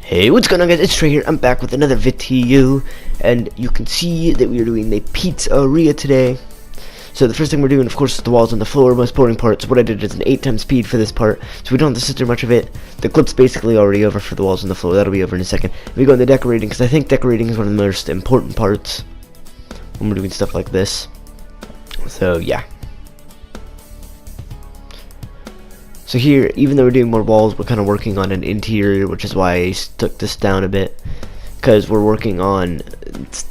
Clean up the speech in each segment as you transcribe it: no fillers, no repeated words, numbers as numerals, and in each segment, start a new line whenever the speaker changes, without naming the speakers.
Hey, what's going on, guys? It's Trey here. I'm back with another video, and you can see that we are doing the Pizzaria today. So the first thing we're doing, of course, is the walls on the floor, most boring part. So what I did is an 8x speed for this part, so we don't have to sit through much of it. The clip's basically already over for the walls on the floor. That'll be over in a second. We go into decorating, because I think decorating is one of the most important parts when we're doing stuff like this. So yeah. So here, even though we're doing more walls, we're kind of working on an interior, which is why I took this down a bit. Because we're working on,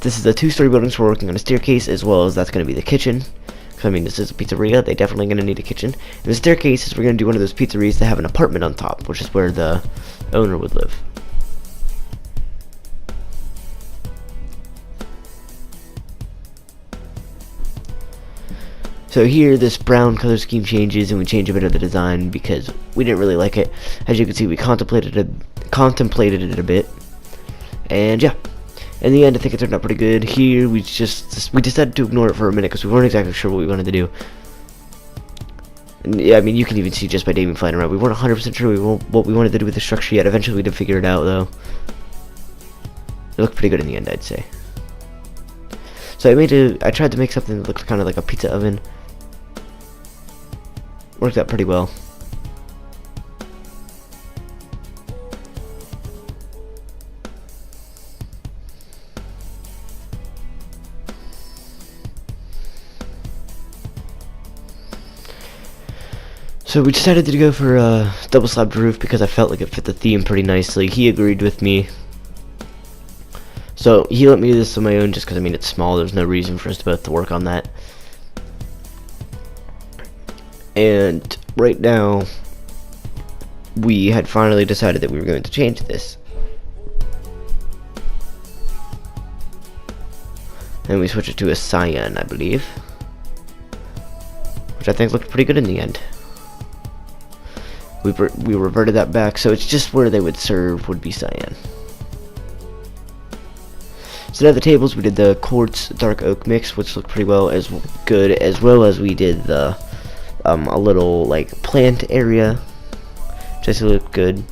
this is a 2-story building, so we're working on a staircase, as well as that's going to be the kitchen. Because, I mean, this is a pizzeria, they definitely going to need a kitchen. And the staircase is we're going to do one of those pizzerias that have an apartment on top, which is where the owner would live. So here, this brown color scheme changes, and we change a bit of the design because we didn't really like it. As you can see, we contemplated it a bit, and yeah, in the end, I think it turned out pretty good. Here, we decided to ignore it for a minute because we weren't exactly sure what we wanted to do. And yeah, I mean, you can even see just by Damien flying around, we weren't 100% sure what we wanted to do with the structure yet. Eventually, we did figure it out, though. It looked pretty good in the end, I'd say. So I tried to make something that looked kind of like a pizza oven. Worked out pretty well. So we decided to go for a double slabbed roof because I felt like it fit the theme pretty nicely. He agreed with me. So he let me do this on my own just because, I mean, it's small. There's no reason for us both to work on that. And right now, we had finally decided that we were going to change this. And we switched it to a cyan, I believe. Which I think looked pretty good in the end. We reverted that back, so it's just where they would serve would be cyan. So now the tables, we did the quartz dark oak mix, which looked pretty well, as we did the a little like plant area, just looked good.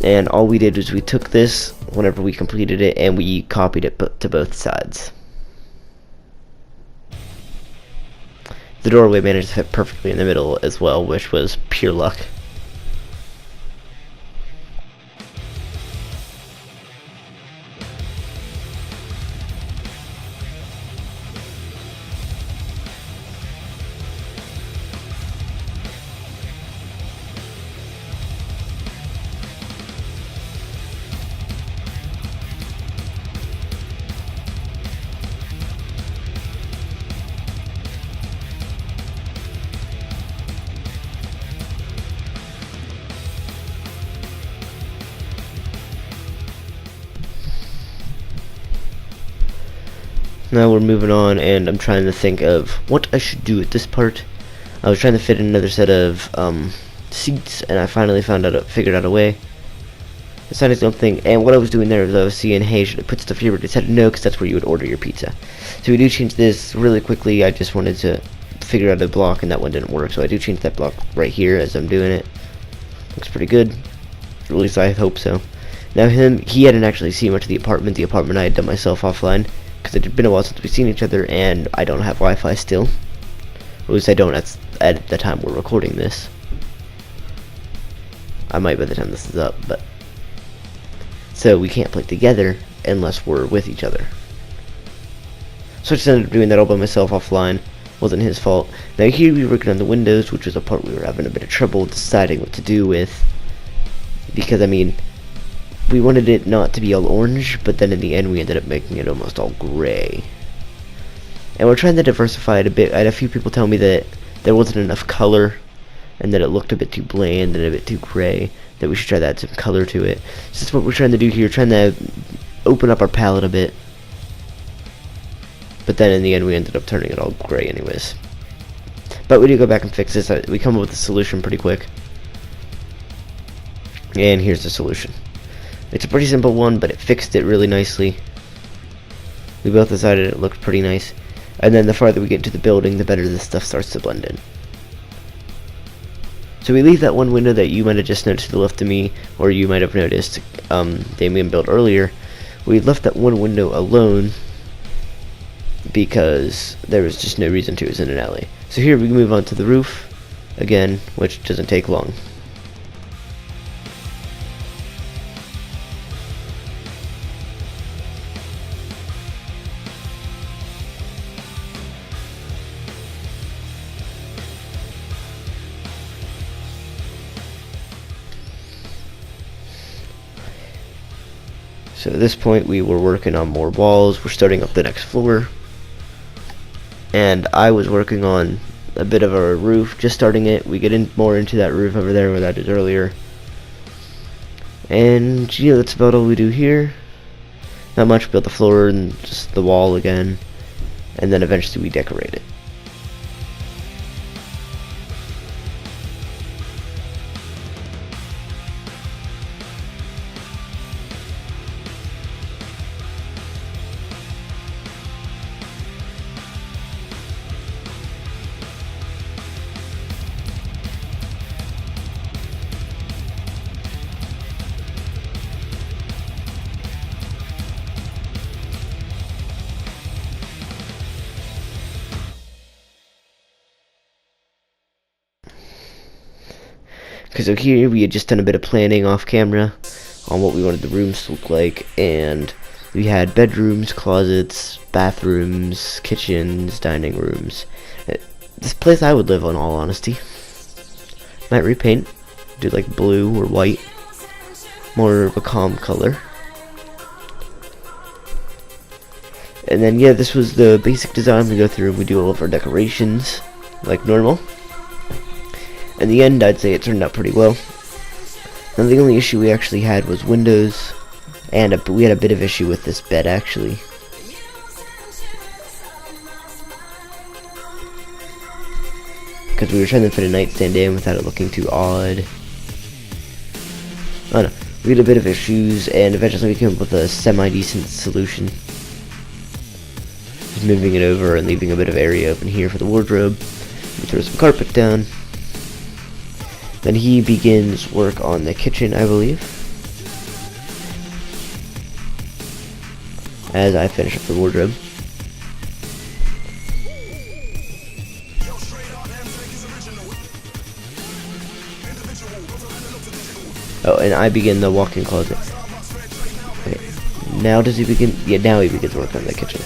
And all we did was we took this whenever we completed it and we copied it to both sides. The doorway managed to fit perfectly in the middle as well, which was pure luck. Now we're moving on, and I'm trying to think of what I should do at this part. I was trying to fit in another set of seats, and I finally figured out a way. Decided something, and what I was doing there was I was seeing, hey, should I put stuff here? But it said no, because that's where you would order your pizza. So we do change this really quickly. I just wanted to figure out a block, and that one didn't work, so I do change that block right here as I'm doing it. Looks pretty good. At least I hope so. Now he hadn't actually seen much of the apartment. The apartment I had done myself offline, because it had been a while since we've seen each other, and I don't have Wi-Fi still. At least I don't at the time we're recording this. I might by the time this is up, but so we can't play together unless we're with each other. So I just ended up doing that all by myself offline. Wasn't his fault. Now here we were working on the windows, which was a part we were having a bit of trouble deciding what to do with, because I mean, we wanted it not to be all orange, but then in the end we ended up making it almost all gray. And we're trying to diversify it a bit. I had a few people tell me that there wasn't enough color, and that it looked a bit too bland and a bit too gray, that we should try to add some color to it. So that's what we're trying to do here, trying to open up our palette a bit. But then in the end we ended up turning it all gray anyways. But we do go back and fix this. We come up with a solution pretty quick. And here's the solution. It's a pretty simple one, but it fixed it really nicely. We both decided it looked pretty nice. And then the farther we get into the building, the better this stuff starts to blend in. So we leave that one window that you might have just noticed to the left of me, or you might have noticed Damien built earlier. We left that one window alone because there was just no reason to. It was in an alley. So here we move on to the roof again, which doesn't take long. So at this point we were working on more walls. We're starting up the next floor. And I was working on a bit of a roof, just starting it. We get in more into that roof over there where I did earlier. And yeah, that's about all we do here. Not much, build the floor and just the wall again. And then eventually we decorate it. Because here we had just done a bit of planning off camera on what we wanted the rooms to look like, and we had bedrooms, closets, bathrooms, kitchens, dining rooms. This place I would live, in all honesty. Might repaint, do like blue or white, more of a calm color. And then yeah, this was the basic design. We go through and we do all of our decorations like normal. In the end, I'd say it turned out pretty well. Now the only issue we actually had was windows, and we had a bit of issue with this bed actually. Because we were trying to fit a nightstand in without it looking too odd. Oh no, we had a bit of issues, and eventually we came up with a semi-decent solution. Just moving it over and leaving a bit of area open here for the wardrobe. We throw some carpet down. Then he begins work on the kitchen, I believe, as I finish up the wardrobe. Oh, and I begin the walk-in closet. Okay. Now does he begin? Yeah, now he begins work on the kitchen.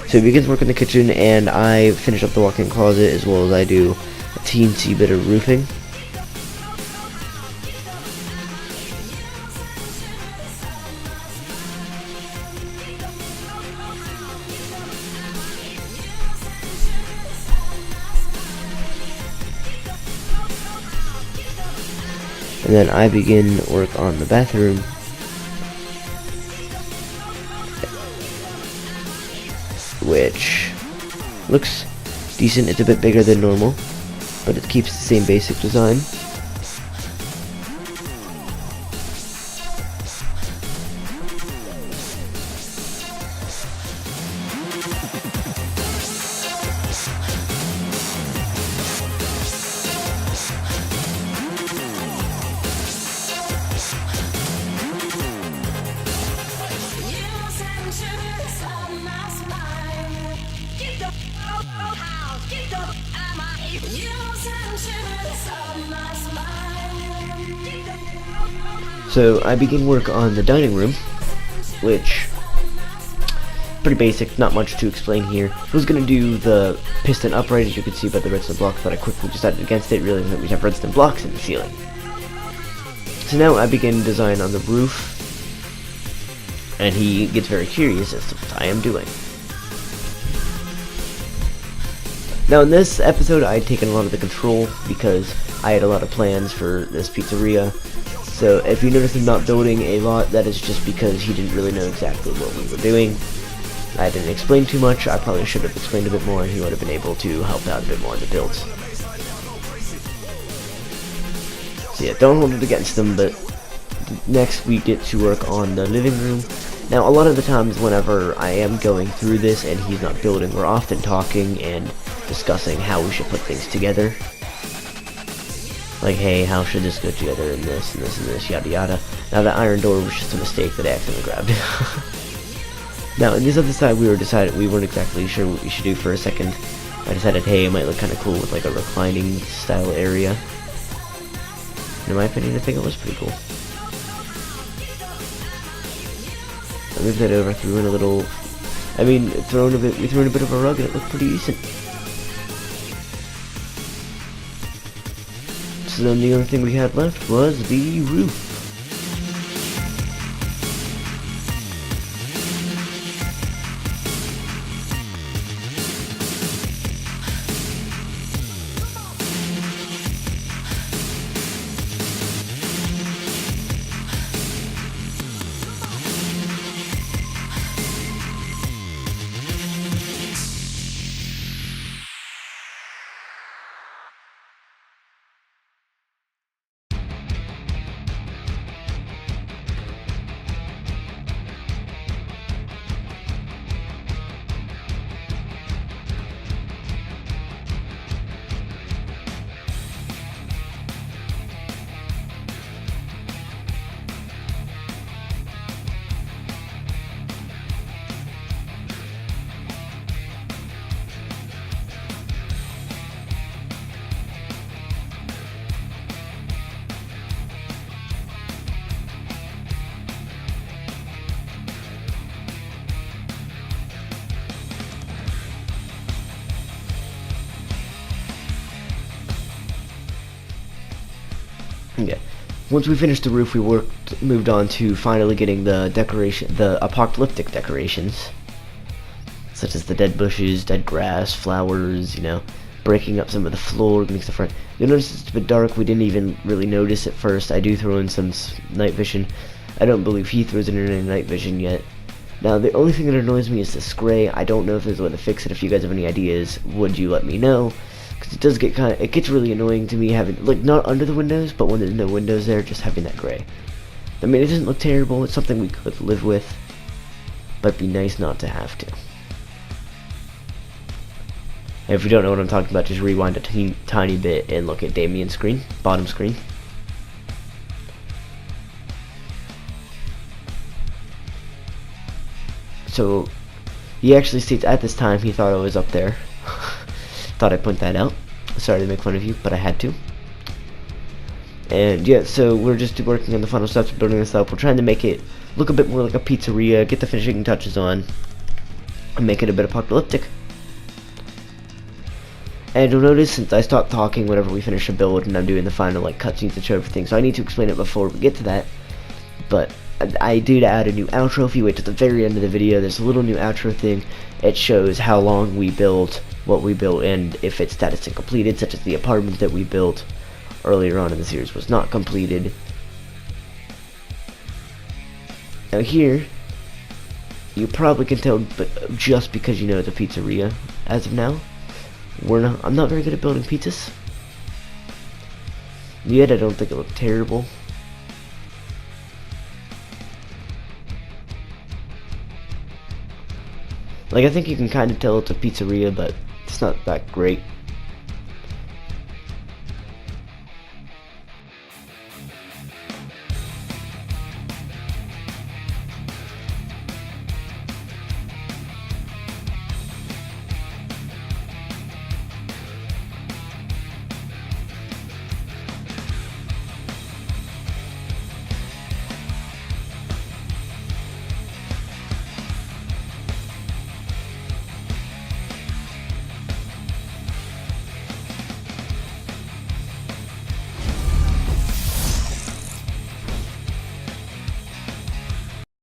So he begins work on the kitchen, and I finish up the walk-in closet as well as I do a teensy bit of roofing. And then I begin work on the bathroom. Which looks decent. It's a bit bigger than normal, but it keeps the same basic design. So I begin work on the dining room, which pretty basic, not much to explain here. I was gonna do the piston upright, as you can see by the redstone blocks, but I quickly decided against it, realizing that we have redstone blocks in the ceiling. So now I begin design on the roof, and he gets very curious as to what I am doing. Now in this episode I had taken a lot of the control because I had a lot of plans for this pizzeria. So if you notice him not building a lot, that is just because he didn't really know exactly what we were doing. I didn't explain too much. I probably should have explained a bit more, and he would have been able to help out a bit more in the builds. So yeah, don't hold it against them, but next we get to work on the living room. Now a lot of the times whenever I am going through this and he's not building, we're often talking and discussing how we should put things together. like, hey, how should this go together, and this, and this, and this, yada yada. Now that iron door was just a mistake that I accidentally grabbed. Now, on this other side, we weren't exactly sure what we should do for a second. I decided, hey, it might look kind of cool with like a reclining style area. And in my opinion, I think it was pretty cool. I moved that over, threw in a little, we threw in a bit of a rug, and it looked pretty decent. So then the only thing we had left was the roof. Okay. Once we finished the roof, we moved on to finally getting the apocalyptic decorations, such as the dead bushes, dead grass, flowers, breaking up some of the floor, getting stuff right. You'll notice it's a bit dark. We didn't even really notice at first. I do throw in some night vision. I don't believe he throws in any night vision yet. Now, the only thing that annoys me is this gray. I don't know if there's a way to fix it. If you guys have any ideas, would you let me know? Because it does get it gets really annoying to me having, like, not under the windows, but when there's no windows there, just having that gray. I mean, it doesn't look terrible. It's something we could live with, but it'd be nice not to have to. And if you don't know what I'm talking about, just rewind a tiny bit and look at Damien's screen, bottom screen. So, he actually states at this time he thought I was up there. Thought I'd point that out. Sorry to make fun of you, but I had to. And yeah, so we're just working on the final steps of building this up. We're trying to make it look a bit more like a pizzeria, get the finishing touches on, and make it a bit apocalyptic. And you'll notice since I stopped talking whenever we finish a build and I'm doing the final like cutscenes to show everything, so I need to explain it before we get to that. But I did add a new outro. If you wait to the very end of the video, there's a little new outro thing. It shows how long we built, what we built, and if it's status incompleted, such as the apartment that we built earlier on in the series was not completed. Now here, you probably can tell, but just because you know it's a pizzeria, as of now, I'm not very good at building pizzas. Yet I don't think it looked terrible. Like, I think you can kind of tell it's a pizzeria, but it's not that great.